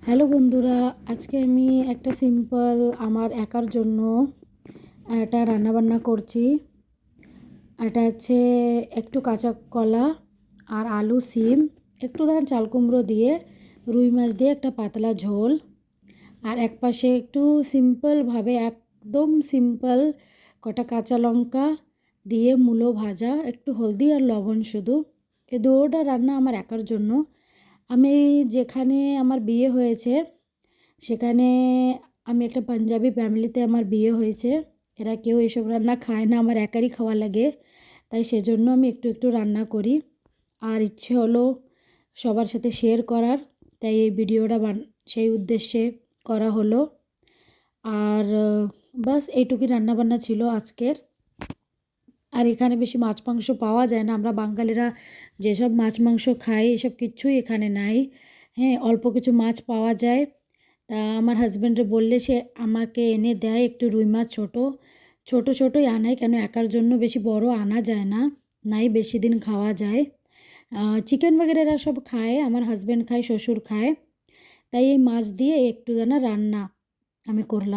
Hello বন্ধুরা, আজকে আমি একটা সিম্পল আমার একার জন্য একটা রান্নাবান্না করছি। এটা হচ্ছে একটু কাঁচা কলা আর আলু, সিম, একটু চাল কুমড়ো দিয়ে রুই মাছ দিয়ে একটা পাতলা ঝোল। আর এক পাশে একটু সিম্পলভাবে, একদম সিম্পল কটা কাঁচা লঙ্কা দিয়ে মূলো ভাজা, একটু হলদি আর লবণ শুধু। এই দুটোটা রান্না আমার একার জন্য। আমি যেখানে আমার বিয়ে হয়েছে সেখানে আমি একটা পাঞ্জাবি ফ্যামিলিতে আমার বিয়ে হয়েছে। এরা কেউ এসব রান্না খায় না, আমার একারই খাওয়া লাগে। তাই সেজন্য আমি একটু একটু রান্না করি। আর ইচ্ছে হলো সবার সাথে শেয়ার করার, তাই এই ভিডিওটা সেই উদ্দেশ্যে করা হলো। আর বাস এইটুকুই রান্নাবান্না ছিল আজকের। আর এখানে বেশি মাছ মাংস পাওয়া যায় না। আমরা বাঙালিরা যেসব মাছ মাংস খাই এসব কিচ্ছুই এখানে নাই। হ্যাঁ, অল্প কিছু মাছ পাওয়া যায়। তা আমার হাজব্যান্ডে বললে সে আমাকে এনে দেয় একটু রুই মাছ, ছোটোই আনাই, কেন একার জন্য বেশি বড় আনা যায় না, নাই বেশি দিন খাওয়া যায়। চিকেন বগেরা এরা সব খায়, আমার হাজব্যান্ড খায়, শ্বশুর খায়। তাই এই মাছ দিয়ে একটু রান্না আমি করলাম।